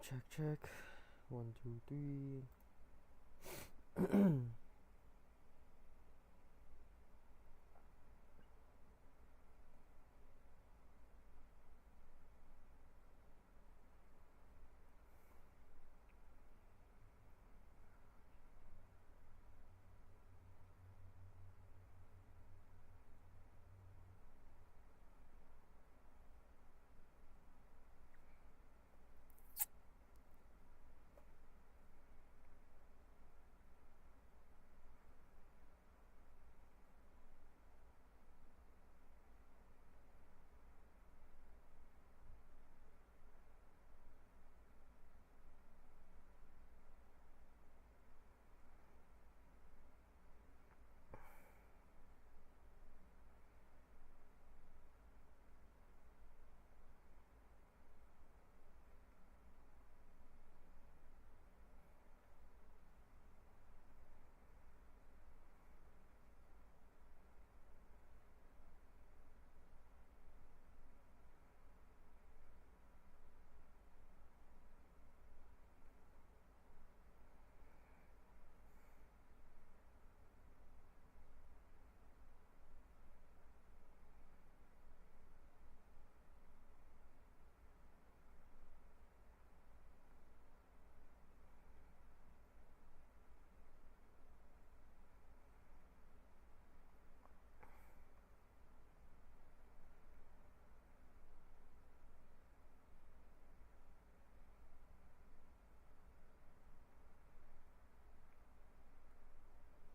Check, check. 1, 2, 3.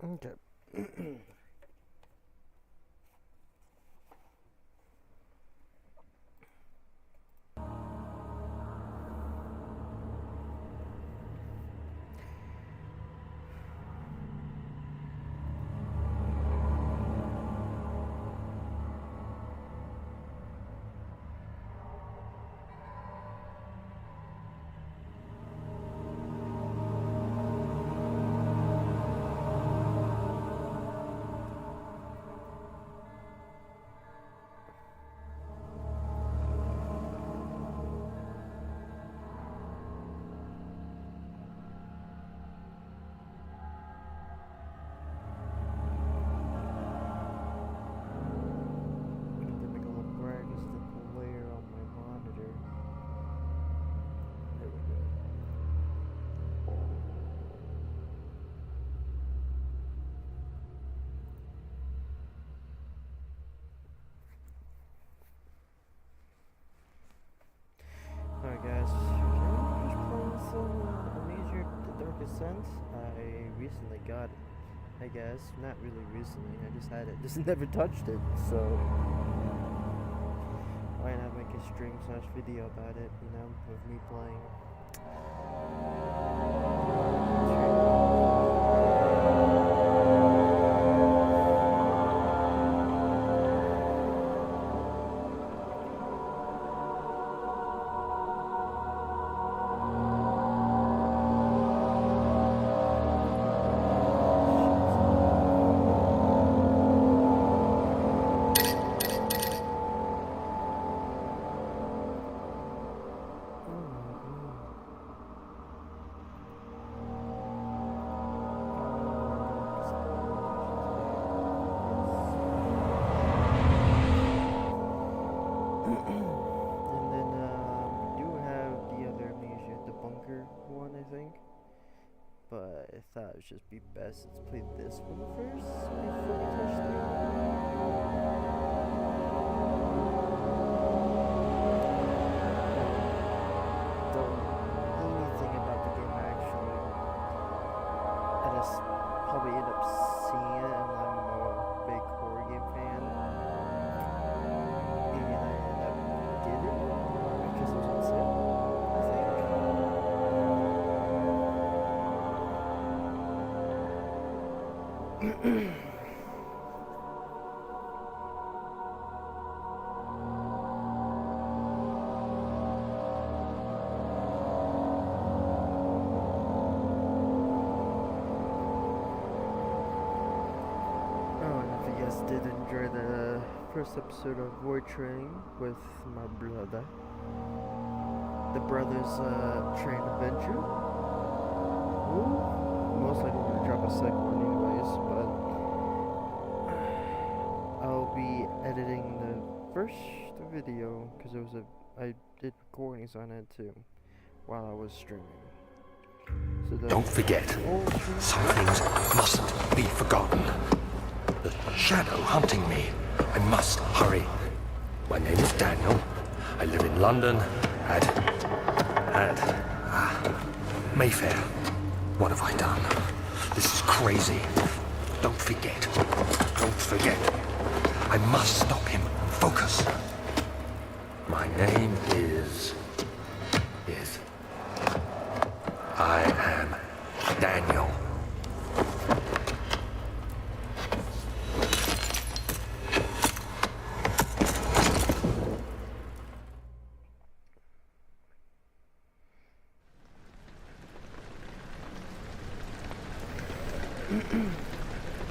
Okay. Alright guys, just playing some Amnesia The Dark Ascent. I recently got it, I guess. Not really recently, I just had it, just never touched it, so why not make a stream / video about it, you know, of me playing. But I thought it would just be best to play this one first before we touch the don't know anything about the game actually. I just probably end up seeing it and I'm a big horror game fan. And I ended up getting it because it was on sale, I think. Did enjoy the first episode of Void Train with my brother. the brothers train adventure. Ooh, most likely gonna drop a second one anyways, but I'll be editing the first video because I did recordings on it too while I was streaming. So Don't forget, some things mustn't be forgotten. The shadow hunting me. I must hurry. My name is Daniel. I live in London at Mayfair. What have I done? This is crazy. Don't forget. Don't forget. I must stop him. Focus. My name is... I am Daniel.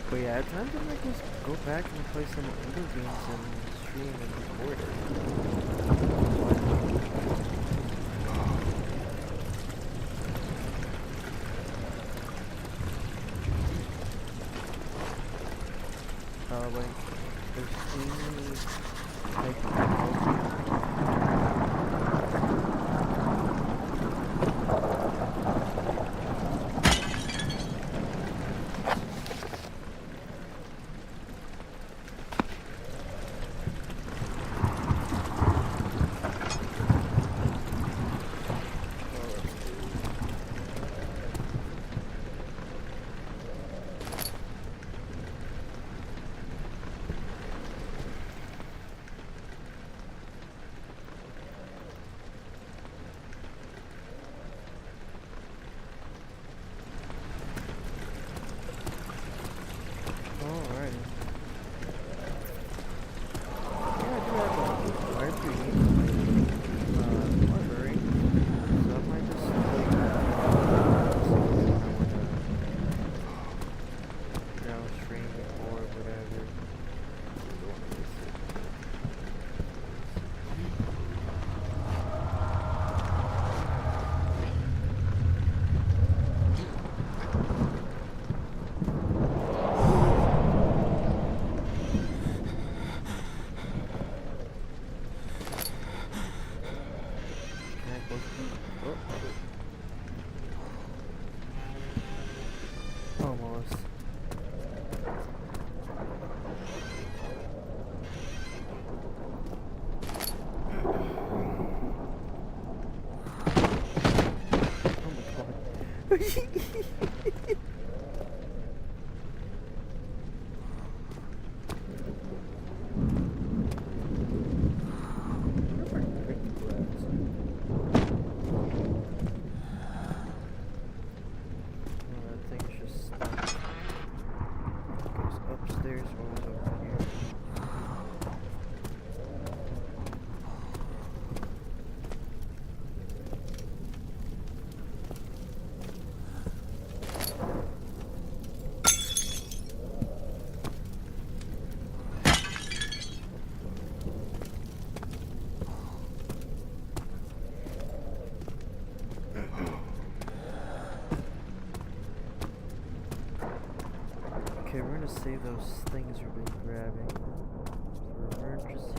But yeah, at times I might just go back and play some older games and stream and record it. Like, there's any, like, almost. Oh my god. Upstairs or was over here. Okay, we're gonna save those things we've been grabbing for emergencies.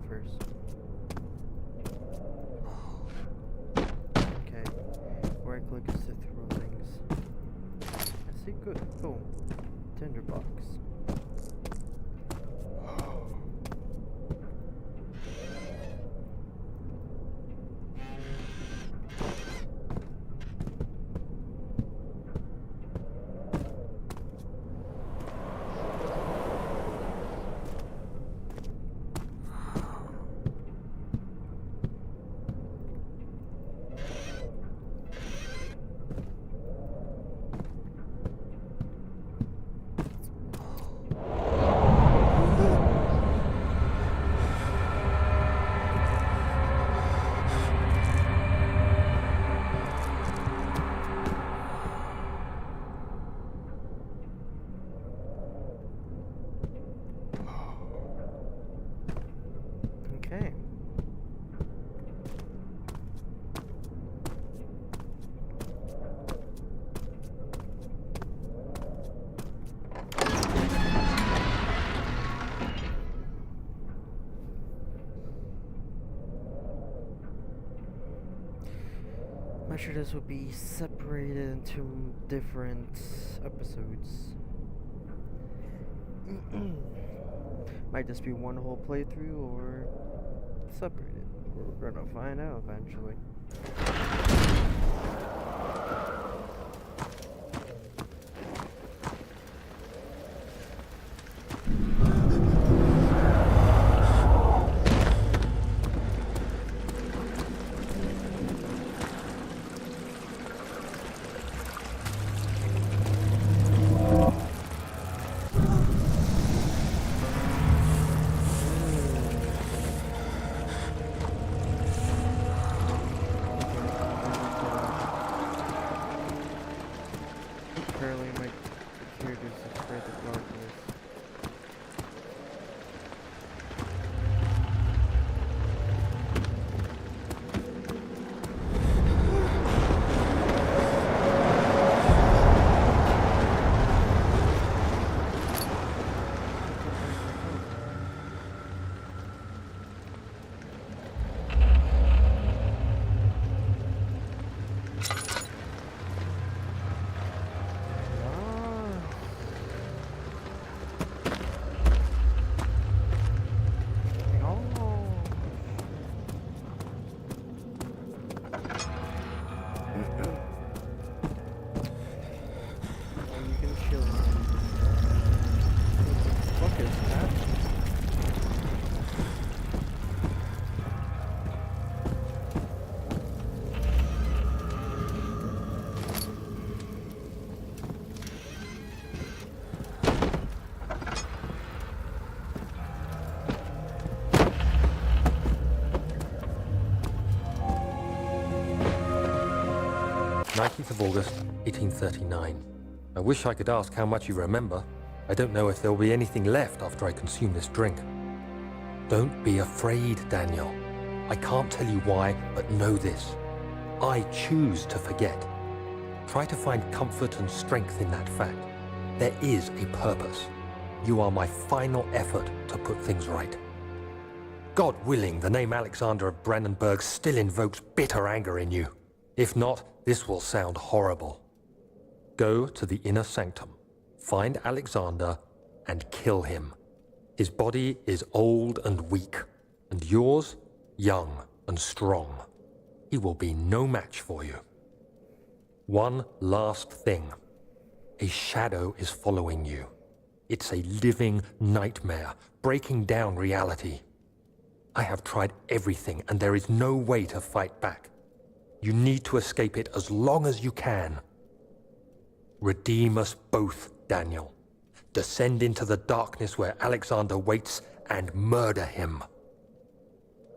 First. Okay, right click is to throw things. I see, good. Boom. Tinderbox. sure this will be separated into different episodes. Might just be one whole playthrough or separated. We're gonna find out eventually. Apparently my characters are afraid of darkness. Of August, 1839. I wish I could ask how much you remember. I don't know if there'll be anything left after I consume this drink. Don't be afraid, Daniel. I can't tell you why, but know this. I choose to forget. Try to find comfort and strength in that fact. There is a purpose. You are my final effort to put things right. God willing, the name Alexander of Brandenburg still invokes bitter anger in you. If not, this will sound horrible. Go to the inner sanctum, find Alexander, and kill him. His body is old and weak, and yours, young and strong. He will be no match for you. One last thing. A shadow is following you. It's a living nightmare, breaking down reality. I have tried everything, and there is no way to fight back. You need to escape it as long as you can. Redeem us both, Daniel. Descend into the darkness where Alexander waits and murder him.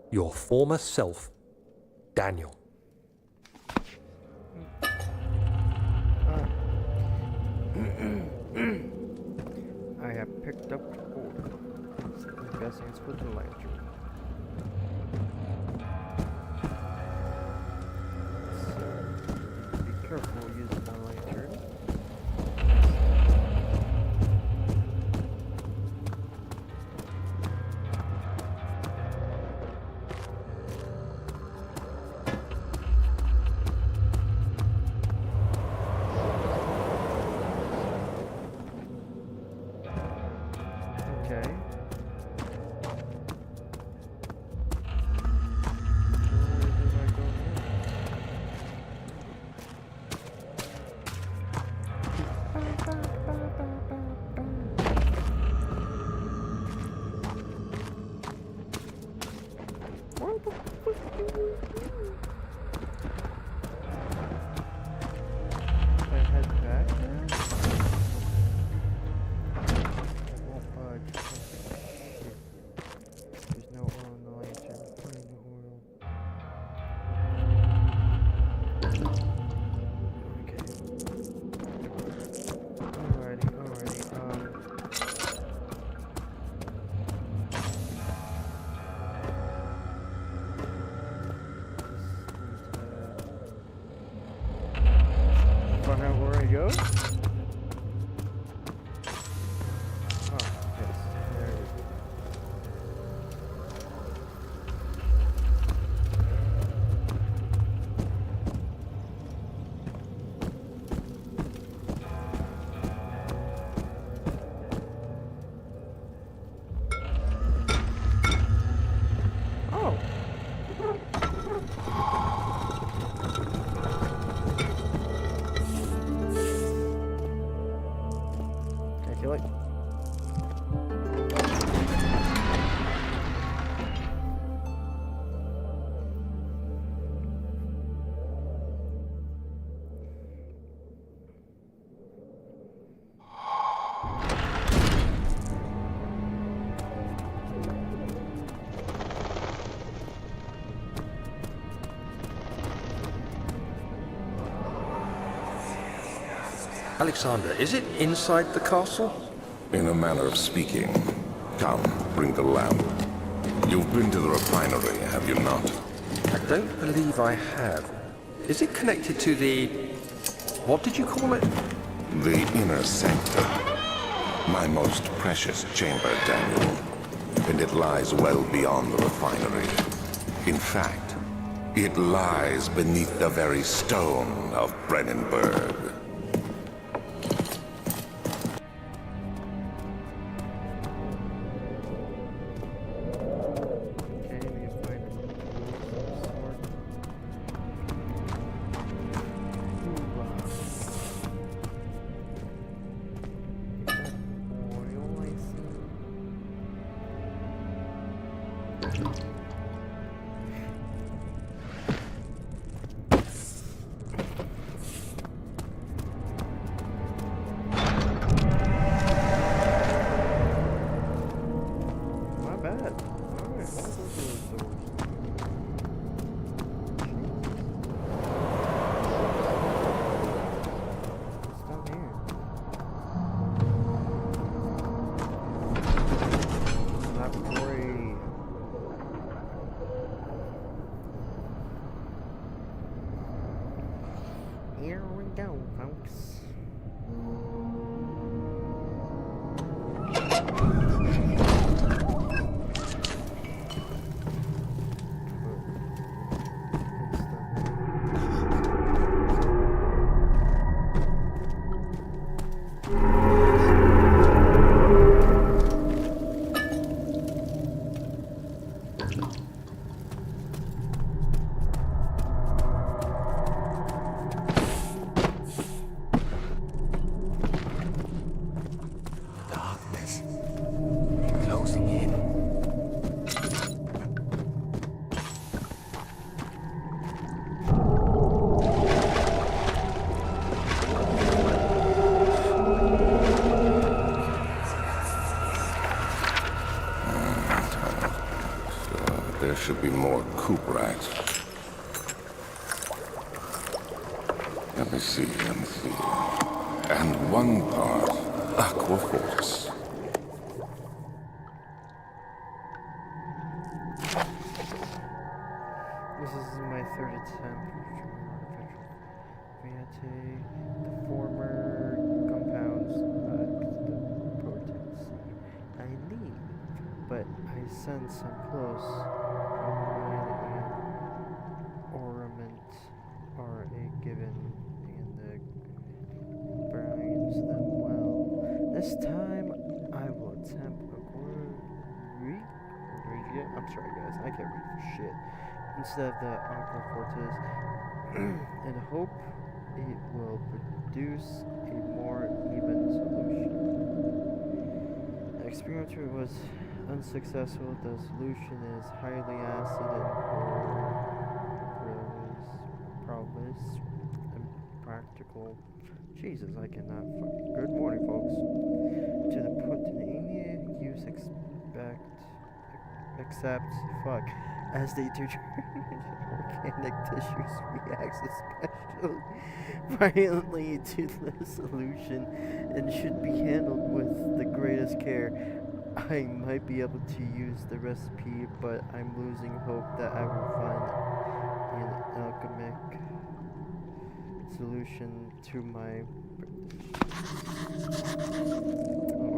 Your former self, Daniel. I have picked up the order. I'm guessing it's for the lantern. Be careful using the lantern. Okay. Head back there? It won't budge. Kill it. Alexander, is it inside the castle? In a manner of speaking. Come, bring the lamp. You've been to the refinery, have you not? I don't believe I have. Is it connected to the... what did you call it? The inner sanctum. My most precious chamber, Daniel. And it lies well beyond the refinery. In fact, it lies beneath the very stone of Brennenburg. Here we go, folks. There should be more coop rats. Let me see. And one part aquaforce. This is my third attempt. The former compounds the potency I need, but I sense I'm close. Ornament are a given and the burns them well. This time I will attempt I'm sorry guys, I can't read for shit. Instead of the aquafortis, and hope it will produce a more even solution. The experiment was unsuccessful. The solution is highly acid and probably impractical. Jesus, I cannot fucking. Good morning, folks. To the protein use except fuck as they determine organic tissues reacts especially violently to the solution and should be handled with the greatest care. I might be able to use the recipe, but I'm losing hope that I will find an alchemic solution to my...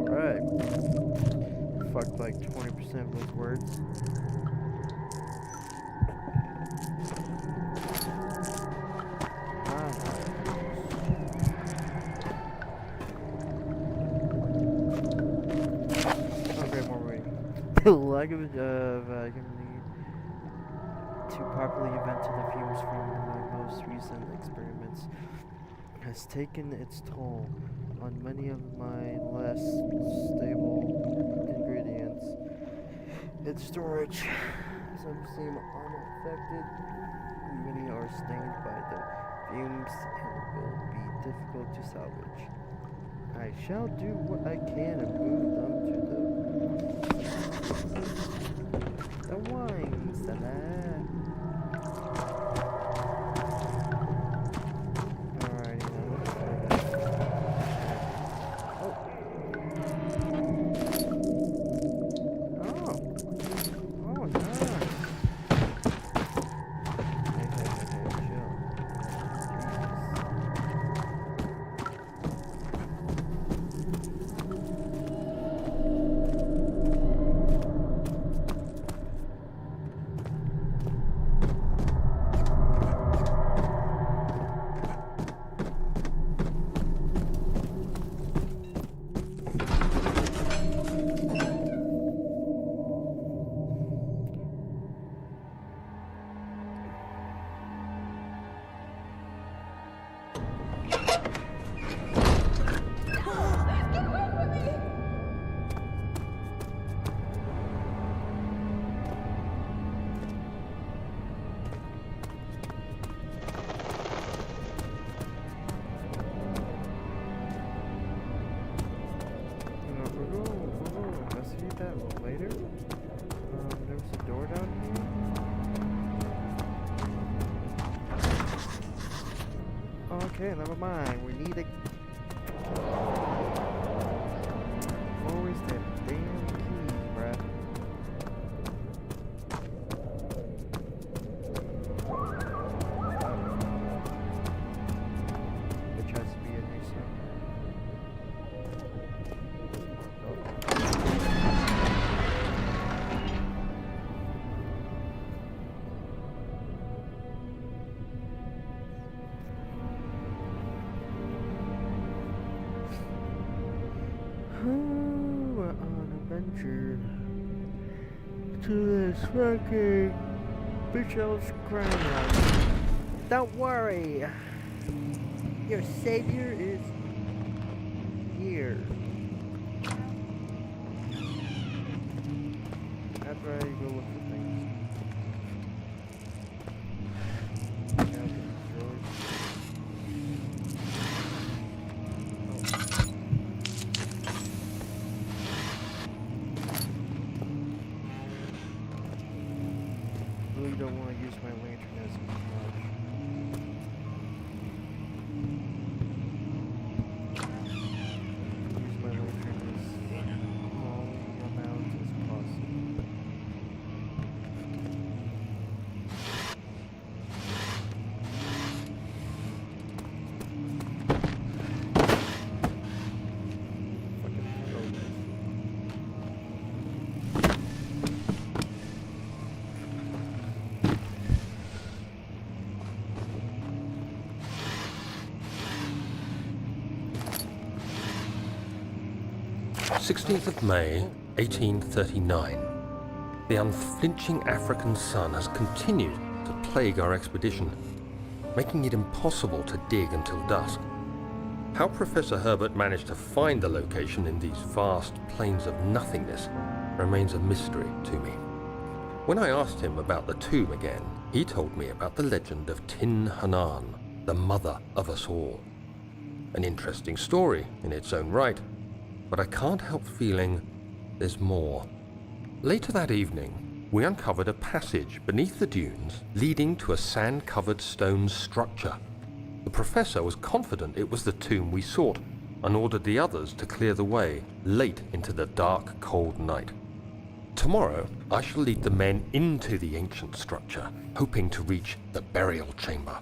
Alright. Fucked like 20% of those words. Okay, more reading. The lack of to properly vent the fumes from my most recent experiments has taken its toll on many of my less stable ingredients. Its storage, some seem unaffected, many are stained by the fumes and will be difficult to salvage. I shall do what I can and move them to the wine cellar. Alrighty then. Oh, nice. Hey, chill. Later. There was a door down here. Okay, never mind. We need a. Always that damn key, bruh. Which has to be in here somewhere. We're on an adventure to this fucking bitch-ass crime lab. Don't worry, your savior is here. After I go look for things. Really don't want to use my lantern as much. Use my lantern as small amount as possible. Fucking focus. 16th of May, 1839. The unflinching African sun has continued to plague our expedition, making it impossible to dig until dusk. How Professor Herbert managed to find the location in these vast plains of nothingness remains a mystery to me. When I asked him about the tomb again, he told me about the legend of Tin Hanan, the mother of us all. An interesting story in its own right, but I can't help feeling there's more. Later that evening, we uncovered a passage beneath the dunes leading to a sand-covered stone structure. The professor was confident it was the tomb we sought and ordered the others to clear the way late into the dark, cold night. Tomorrow, I shall lead the men into the ancient structure, hoping to reach the burial chamber.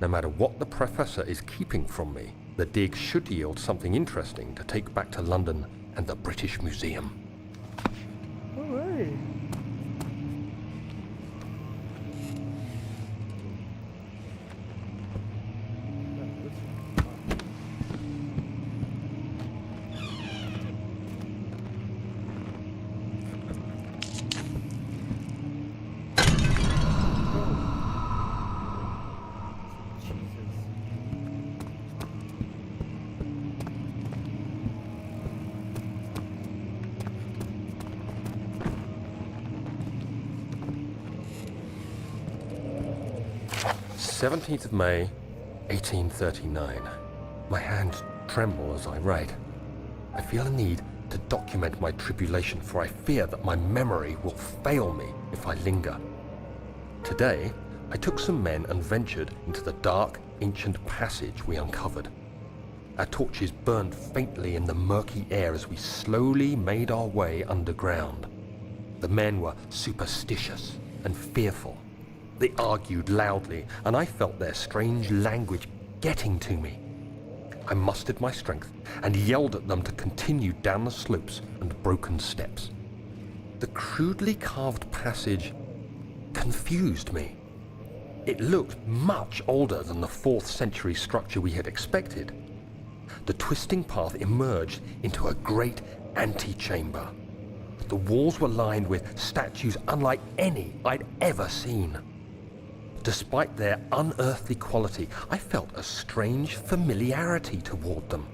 No matter what the professor is keeping from me, the dig should yield something interesting to take back to London and the British Museum. Alright. 17th of May, 1839. My hands tremble as I write. I feel a need to document my tribulation, for I fear that my memory will fail me if I linger. Today, I took some men and ventured into the dark, ancient passage we uncovered. Our torches burned faintly in the murky air as we slowly made our way underground. The men were superstitious and fearful. They argued loudly, and I felt their strange language getting to me. I mustered my strength and yelled at them to continue down the slopes and broken steps. The crudely carved passage confused me. It looked much older than the 4th century structure we had expected. The twisting path emerged into a great antechamber. The walls were lined with statues unlike any I'd ever seen. Despite their unearthly quality, I felt a strange familiarity toward them,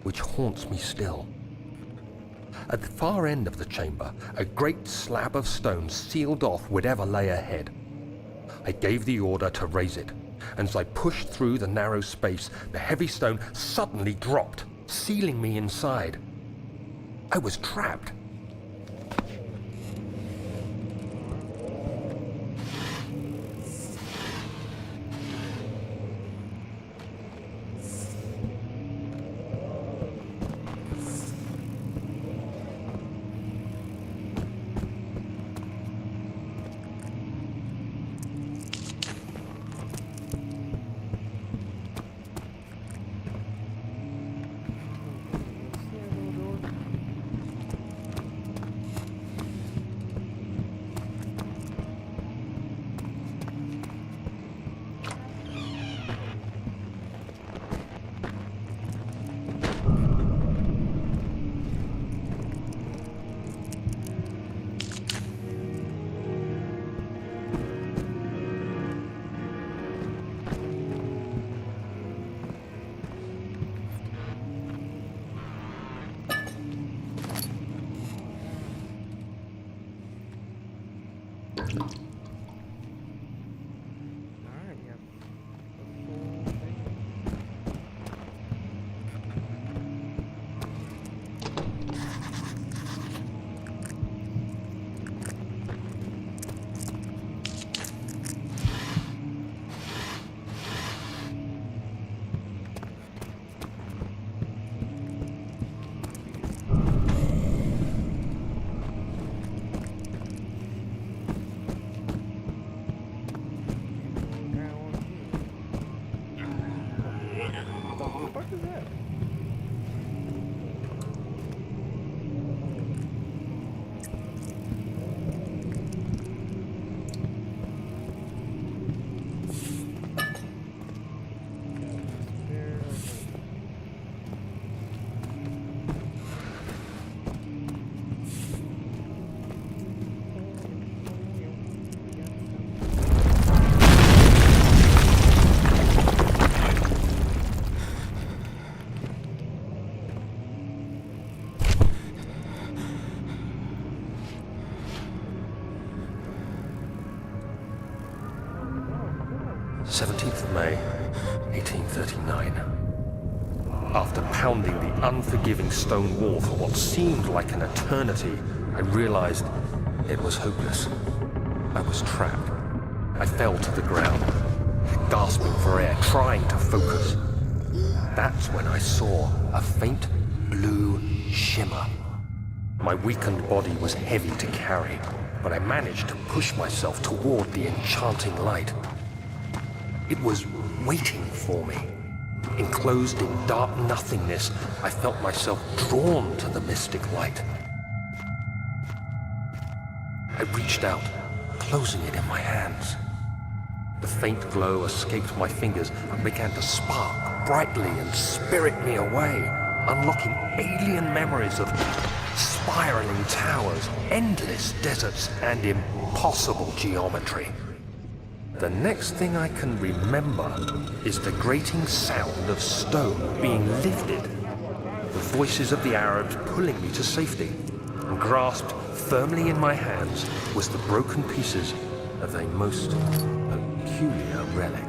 which haunts me still. At the far end of the chamber, a great slab of stone sealed off whatever lay ahead. I gave the order to raise it, and as I pushed through the narrow space, the heavy stone suddenly dropped, sealing me inside. I was trapped. Alright, yeah. 17th of May, 1839. After pounding the unforgiving stone wall for what seemed like an eternity, I realized it was hopeless. I was trapped. I fell to the ground, gasping for air, trying to focus. That's when I saw a faint blue shimmer. My weakened body was heavy to carry, but I managed to push myself toward the enchanting light. It was waiting for me. Enclosed in dark nothingness, I felt myself drawn to the mystic light. I reached out, closing it in my hands. The faint glow escaped my fingers and began to spark brightly and spirit me away, unlocking alien memories of spiraling towers, endless deserts, and impossible geometry. The next thing I can remember is the grating sound of stone being lifted, the voices of the Arabs pulling me to safety, and grasped firmly in my hands was the broken pieces of a most peculiar relic.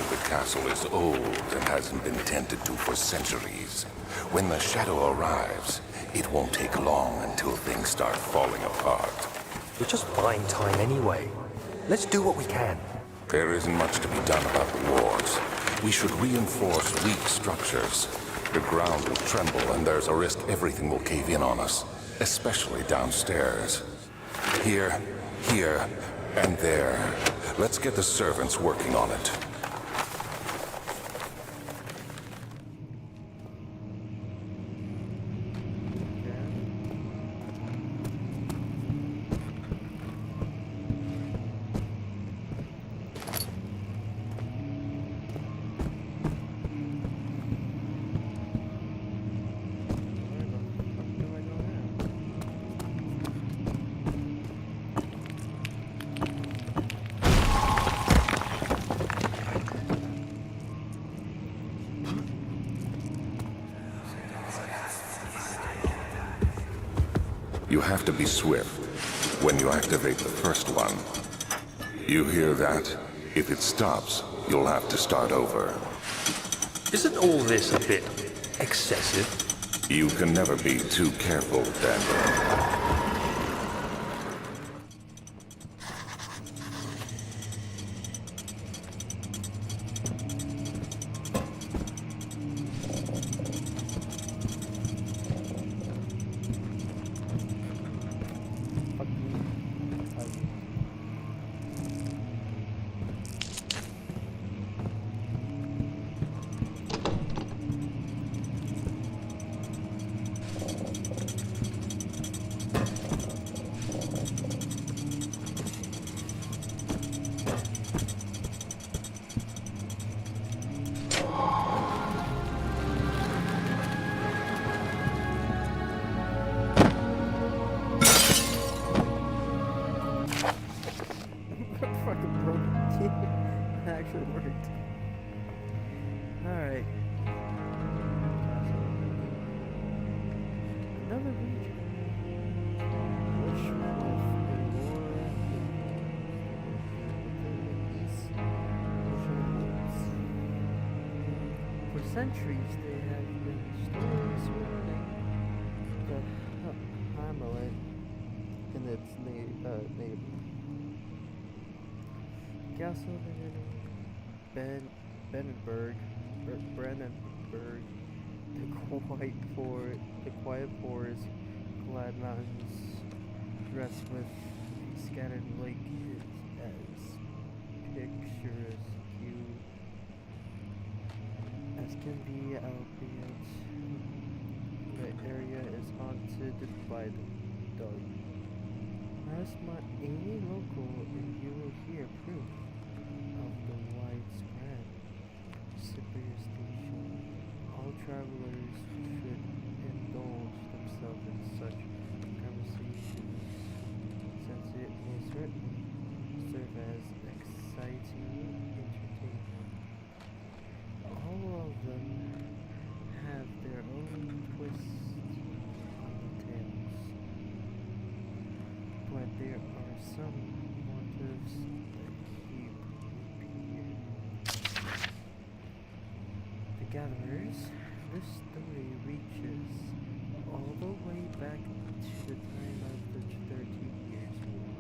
of the castle is old and hasn't been tended to for centuries. When the shadow arrives, it won't take long until things start falling apart. We're just buying time anyway. Let's do what we can. There isn't much to be done about the walls. We should reinforce weak structures. The ground will tremble and there's a risk everything will cave in on us, especially downstairs. Here, and there. Let's get the servants working on it. You have to be swift when you activate the first one. You hear that? If it stops, you'll have to start over. Isn't all this a bit excessive? You can never be too careful, Daniel. Actually worked. Alright. Another region. Lush with for centuries they have been stories surrounding the Hamlet and its neighbor. Castle Brandenburg, the quiet forest, clad mountains, dressed with scattered lake is as picturesque as can be, albeit the area is haunted by the dog. Ask any local and you will hear proof of the widespread superstition. All travelers should indulge themselves in such conversations, since it will certainly serve as exciting entertainment. All of them have their own twists on the tales, but there are some motives that keep repeating. The Gatherers. This story reaches all the way back to the time of the 30 Years' War.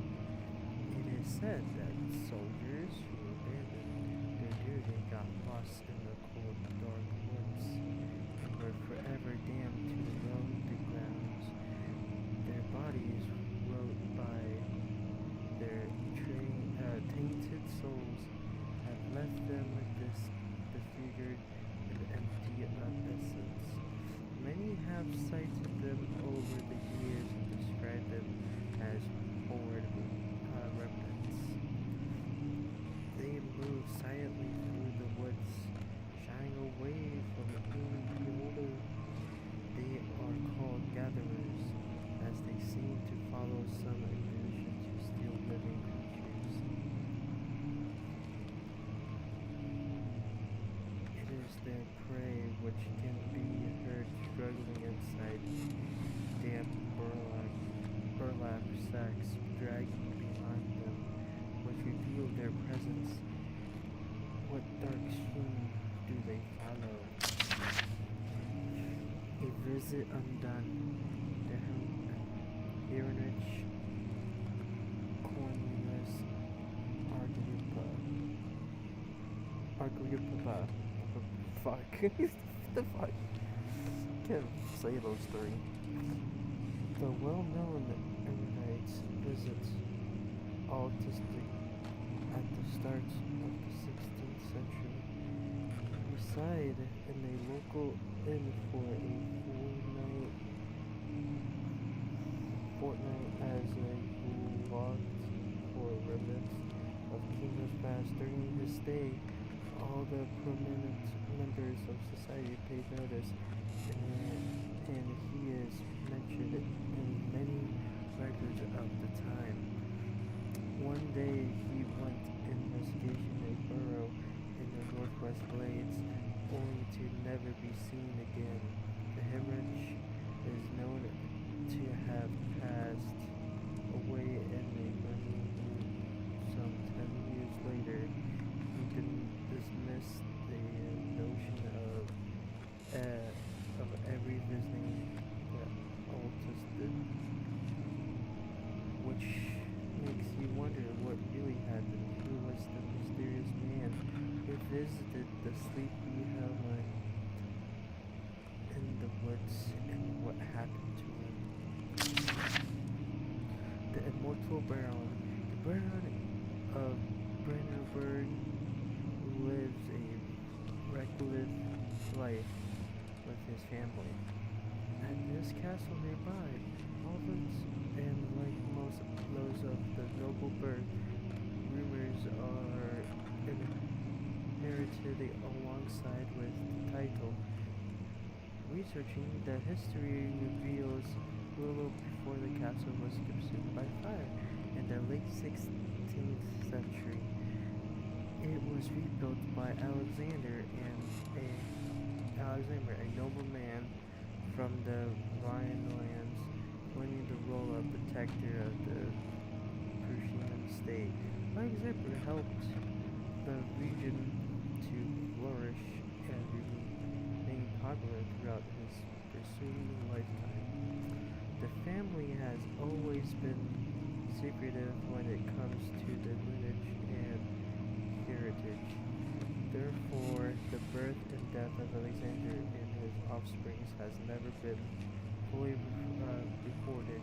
It is said that soldiers who abandoned their duty got lost in the cold, dark woods and were forever damned to roam the grounds. Their bodies rot by their tainted souls have left them disfigured and empty of essence. Many have cited them over the years and described them as horrid remnants. They move silently through the woods, shying away from human beholder. They are called gatherers, as they seem to follow some ambition to steal living creatures. It is their prey which can be heard struggling inside damp burlap sacks dragging behind them, which reveal their presence. What dark stream do they follow? A visit undone. The Heinrich Cornelius Agrippa. Fuck. The fuck? Can't say those three. The well-known Emirates visits autistic at the start of the 16th century reside in a local inn for a fortnight as a locked for remnants of kingdoms past. During his stay, all the prominent members of society paid notice, and he is mentioned in many records of the time. One day he went investigation a burrow in the northwest glades, only to never be seen again. The hemorrhage is known to have passed away in a burning room some 10 years later. You can dismiss the notion of every visiting the autistic, which makes you wonder what really happened. Who was the mysterious man who visited the sleepy Helen in the woods, and what happened to him? The immortal Baron. The Baron of Brandenburg lives a reckless life with his family. At this castle nearby, Alvin's, and like most those of the noble birth, rumors are inherited alongside with the title. Researching the history reveals little before the castle was consumed by fire in the late 16th century. It was rebuilt by Alexander, a nobleman from the Rhinelands, claiming the role of protector of the Prussian state. Alexander helped the region to flourish and remain popular throughout his pursuing lifetime. The family has always been secretive when it comes to the lineage and heritage. Therefore, the birth and death of Alexander and his offspring has never been fully recorded.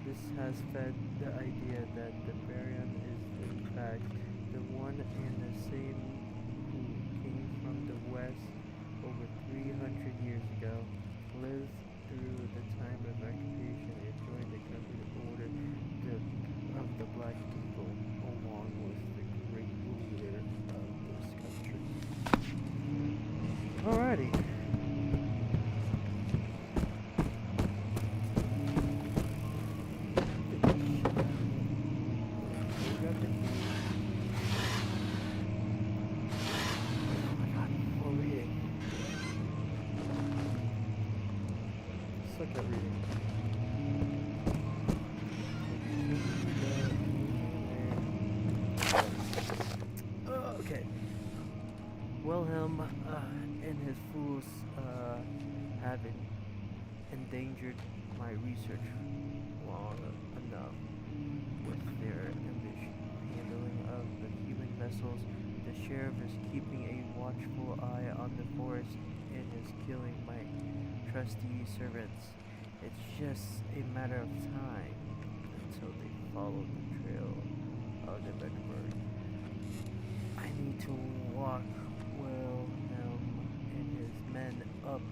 This has fed the idea that the Baron is in fact the one and the same who came from the west over 300 years ago, lived through the time of occupation, and joined the government order of the Black People, along with the great leader of this country. Alrighty. Suck at reading. Okay. Wilhelm and his fools have endangered my research long enough with their ambition handling of the human vessels. The sheriff is keeping a watchful eye on the forest and is killing my trusty servants. It's just a matter of time until they follow the trail of the Bedford. I need to walk Wilhelm and his men up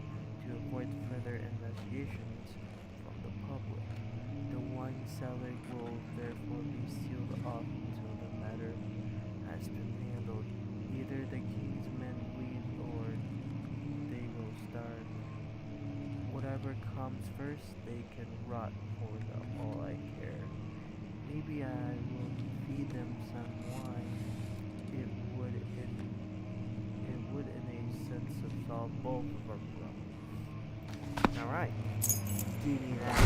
to avoid further investigations from the public. The wine cellar will therefore be sealed off until the matter has been handled. Either the king's men leave or they will starve. Whatever comes first, they can rot for all I care. Maybe I will feed them some wine. It would in a sense of solve both of our problems. Alright. Give me that.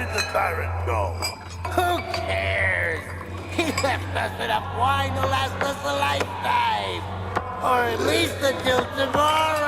did the Baron go? Who cares? He left us enough wine to last us a lifetime. Or at least until tomorrow.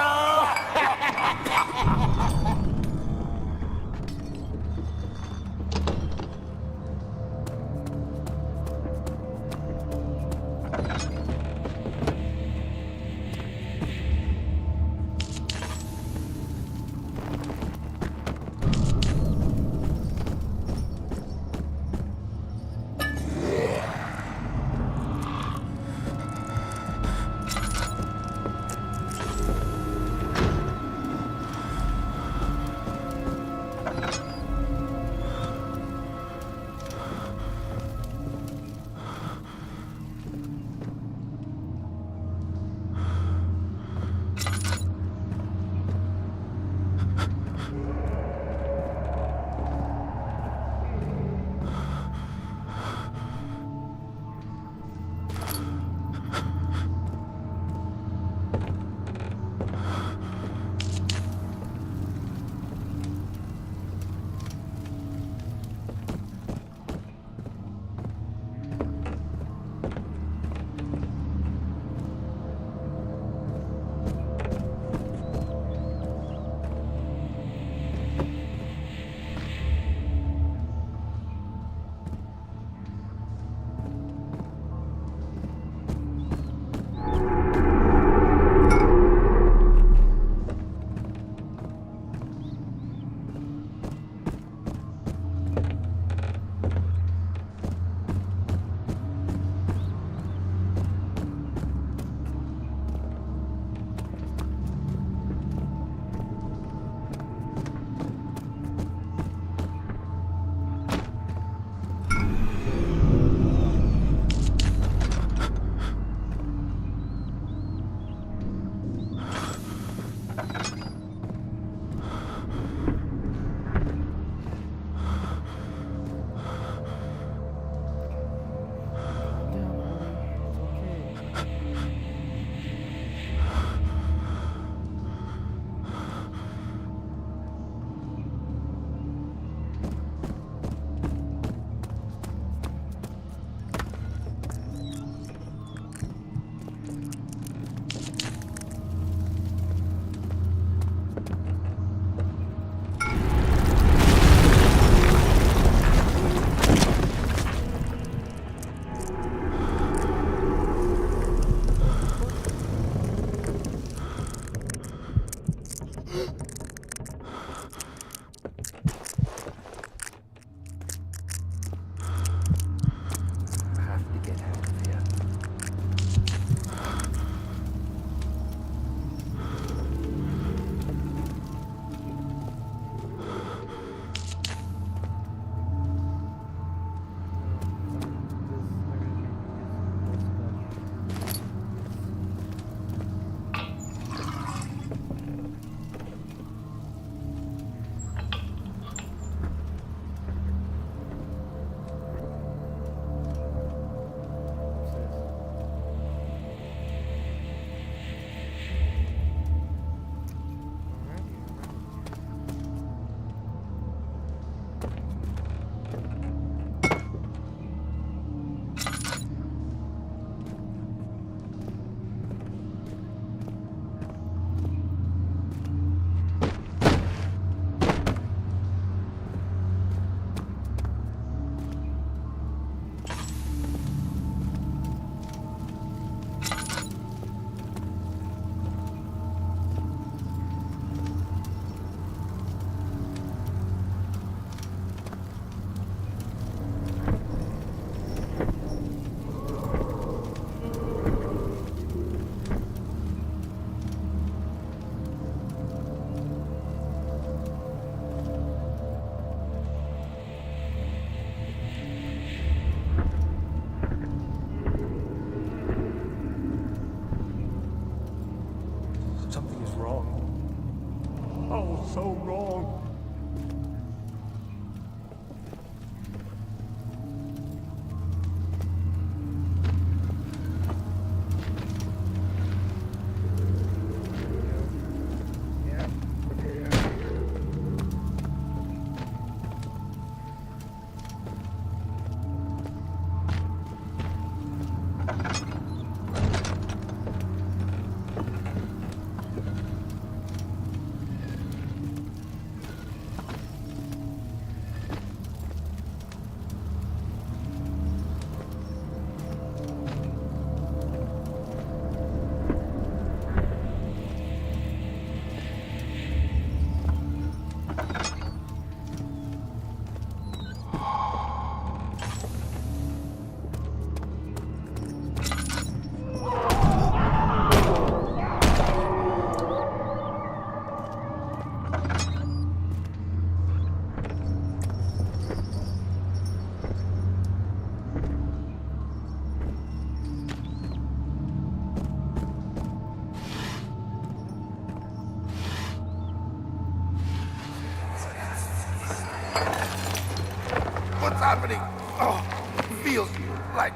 what's happening. Oh, it feels like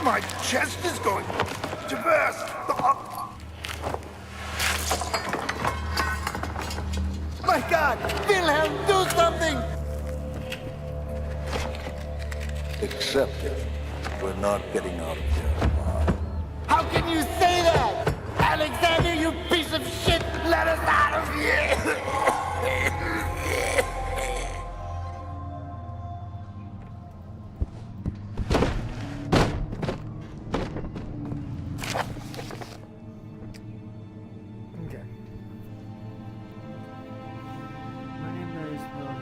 my chest is going to burst. My God! Wilhelm, do something! Accept it. We're not getting out of here alive. How can you say that? Alexander, you piece of shit! Let us out of here! Okay. My name is Wilhelm.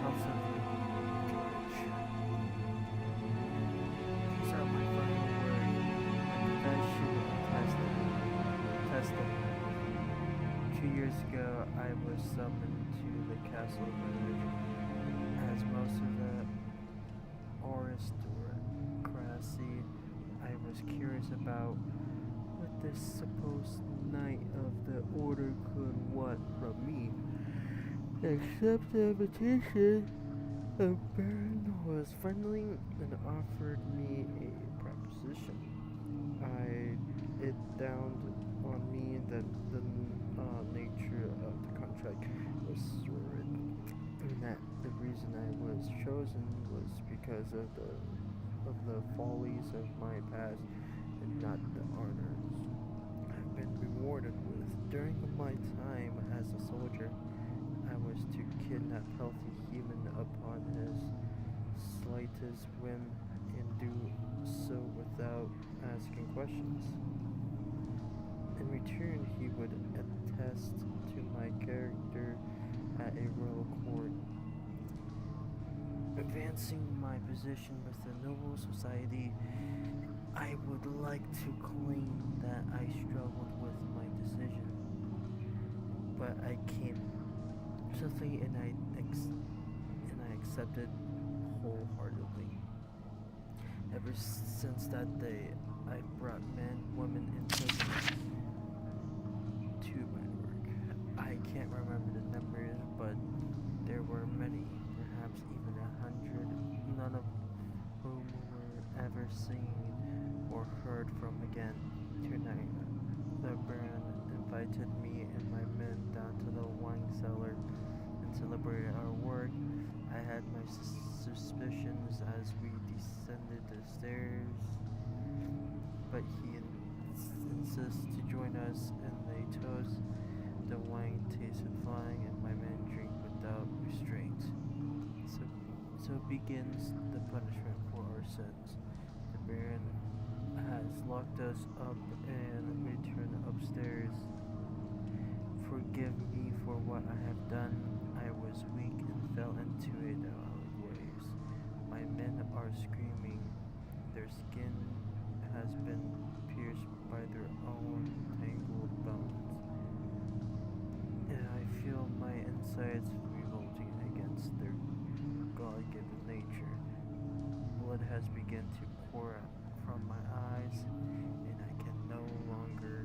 House of George. These are my final words. My confession and testament. 2 years ago, I was summoned to the castle village as most of the aristocracy. I was curious about what this supposed knight of the order could want from me. Except the invitation, the Baron was friendly and offered me a proposition. It dawned on me that the nature of the contract was sordid, and that the reason I was chosen was because of the follies of my past and not the honors I've been rewarded with. During my time as a soldier, I was to kidnap healthy human upon his slightest whim and do so without asking questions. In return, he would attest to my character at a royal court, advancing my position with the noble society. I would like to claim that I struggled with my decision, but I came simply and I accepted wholeheartedly. Ever since that day, I brought men, women, and children to my work. I can't remember the numbers, but there were many, perhaps even 100, none of whom were ever seen or heard from again. Tonight, the Baron invited me and my men down to the wine cellar and celebrated our work. I had my suspicions as we descended the stairs, but he insisted to join us and they toast. The wine tasted fine and my men drink without restraint. So begins the punishment for our sins. The Baron has locked us up and returned upstairs. Forgive me for what I have done. I was weak and fell into idiotic ways. My men are screaming. Their skin has been pierced by their own tangled bones. And I feel my insides revolting against their God-given nature. Blood has begun to pour out from my eyes, and I can no longer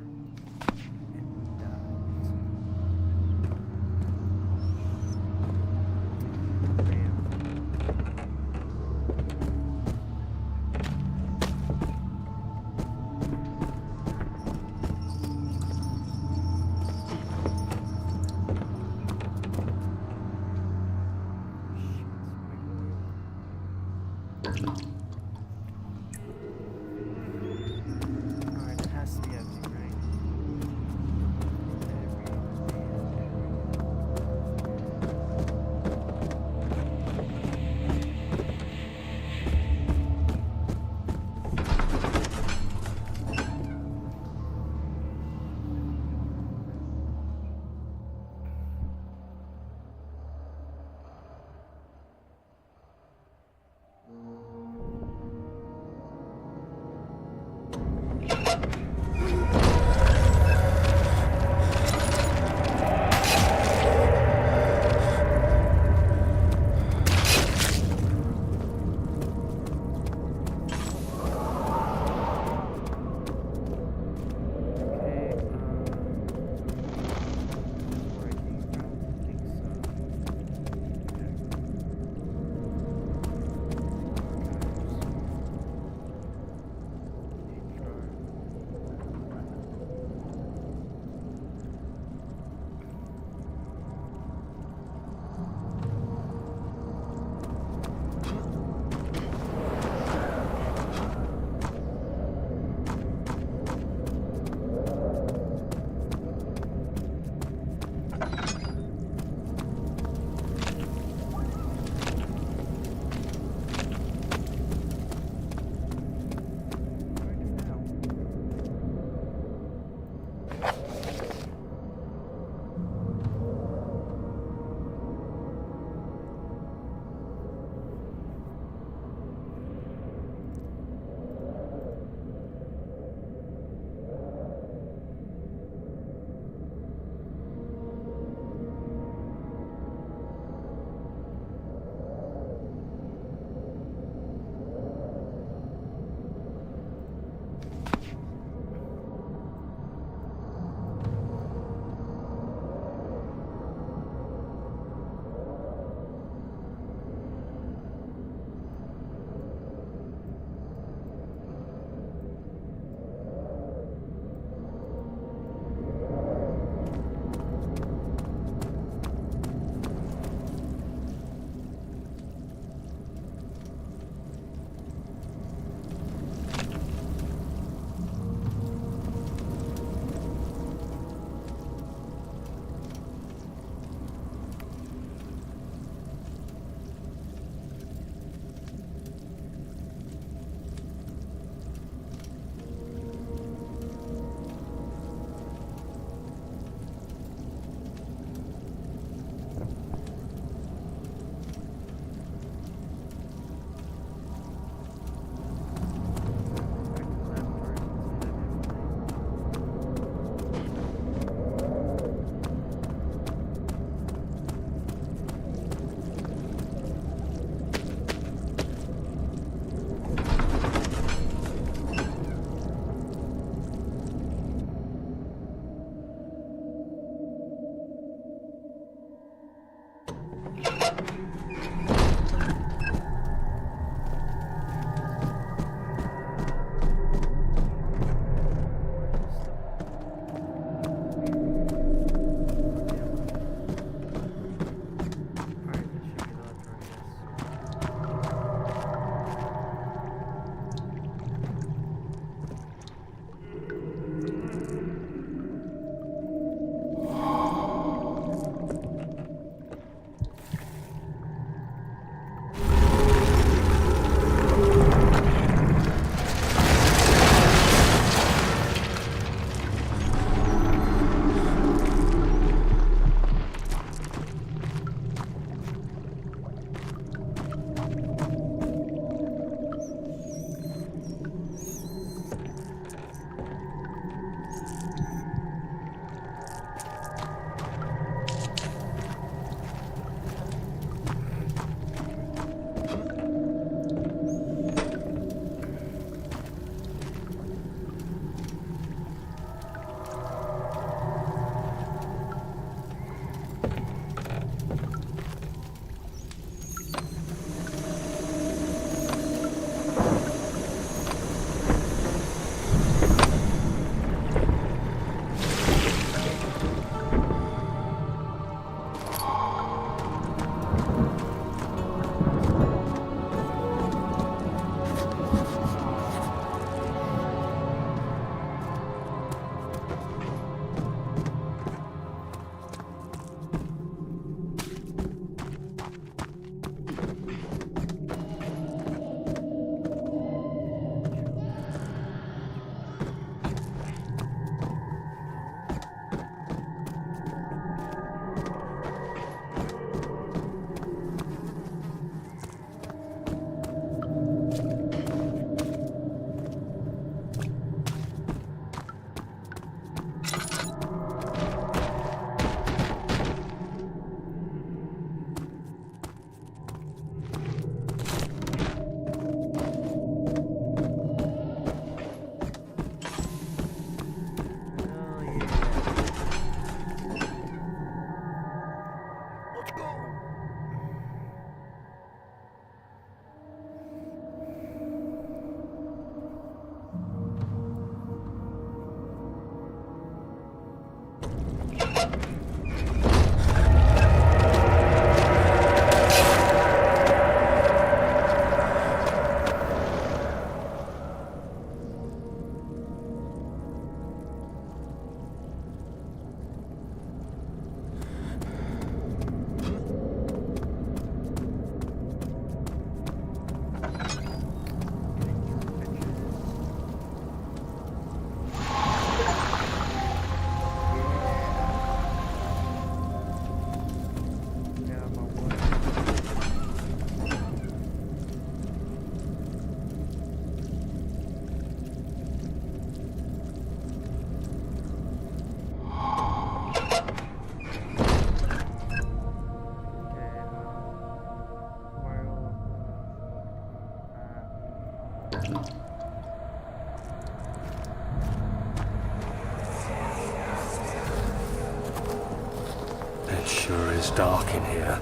It sure is dark in here.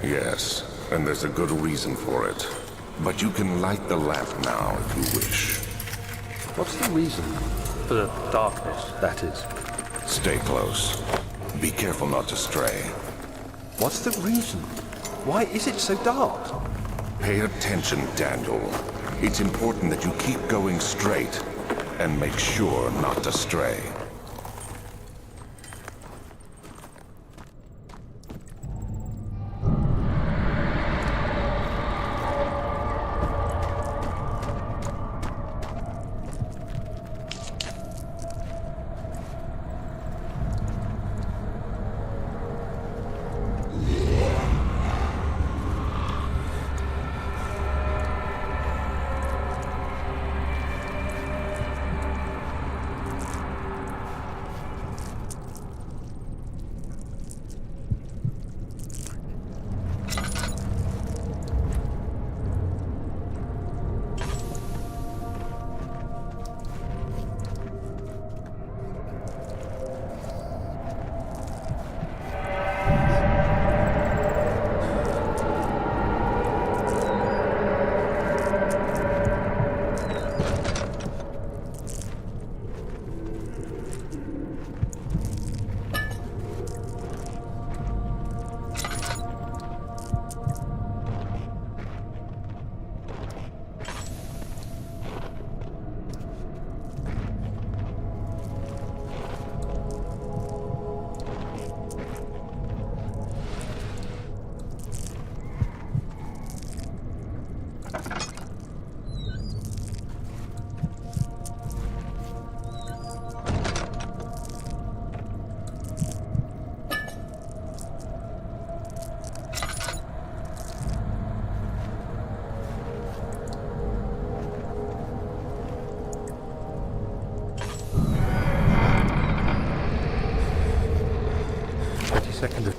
Yes, and there's a good reason for it. But you can light the lamp now if you wish. What's the reason? For the darkness, that is. Stay close. Be careful not to stray. What's the reason? Why is it so dark? Pay attention, Daniel. It's important that you keep going straight and make sure not to stray.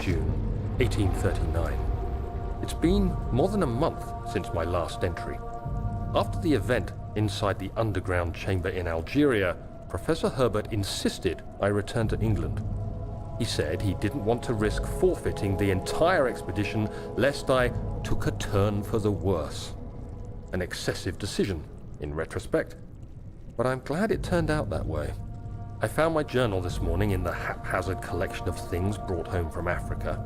June, 1839. It's been more than a month since my last entry. After the event inside the underground chamber in Algeria, Professor Herbert insisted I return to England. He said he didn't want to risk forfeiting the entire expedition lest I took a turn for the worse. An excessive decision, in retrospect. But I'm glad it turned out that way. I found my journal this morning in the haphazard collection of things brought home from Africa.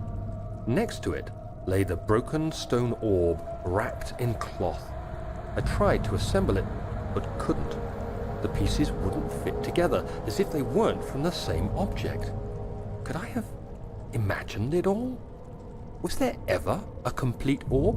Next to it lay the broken stone orb wrapped in cloth. I tried to assemble it, but couldn't. The pieces wouldn't fit together, as if they weren't from the same object. Could I have imagined it all? Was there ever a complete orb?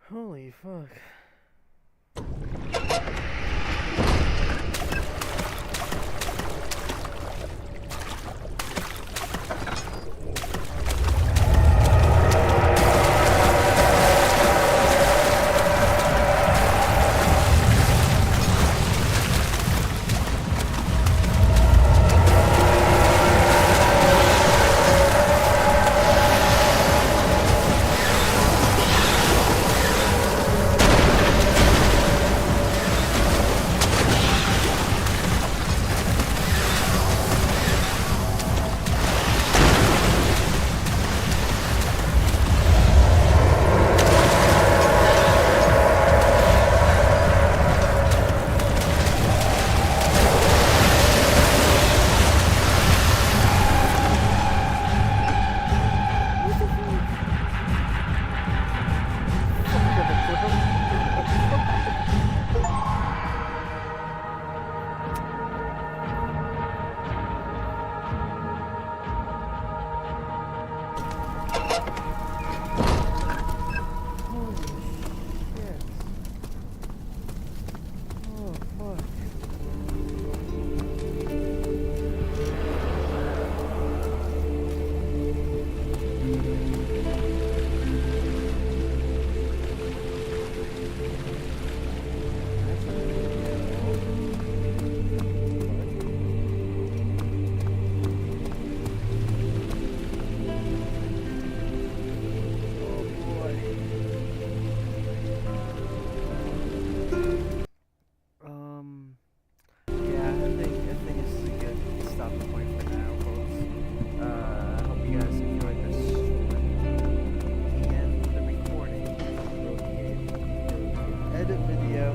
Holy fuck. Yeah, I think this is a good stopping point for now, folks. I hope you guys enjoyed this and the recording. Will be edit video.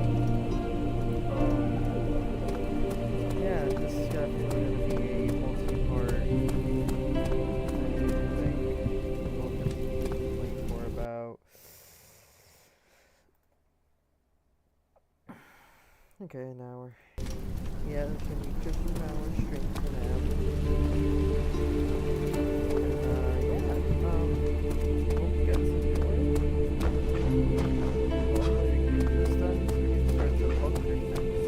Yeah, this is definitely gonna be a multi-part thing. We'll just for about. Okay, an hour. Yeah, can you just an hour straight for now? Hope you guys enjoy. Hopefully we can get this done so we can start the other things.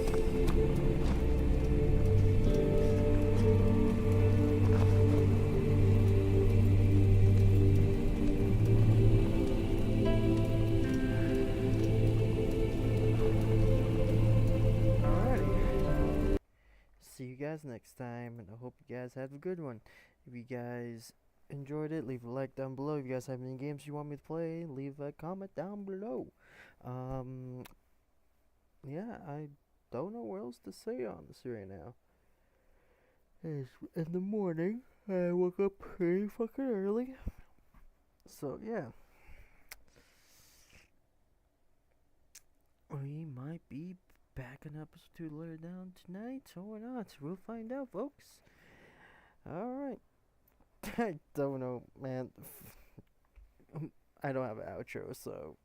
Alrighty. See you guys next time, and I hope you guys have a good one. If you guys enjoyed it, leave a like down below. If you guys have any games you want me to play, leave a comment down below. Yeah, I don't know what else to say on this right now. It's in the morning. I woke up pretty fucking early. So, yeah. We might be back an episode 2 later down tonight or not. We'll find out, folks. Alright. I don't know, man. I don't have an outro, so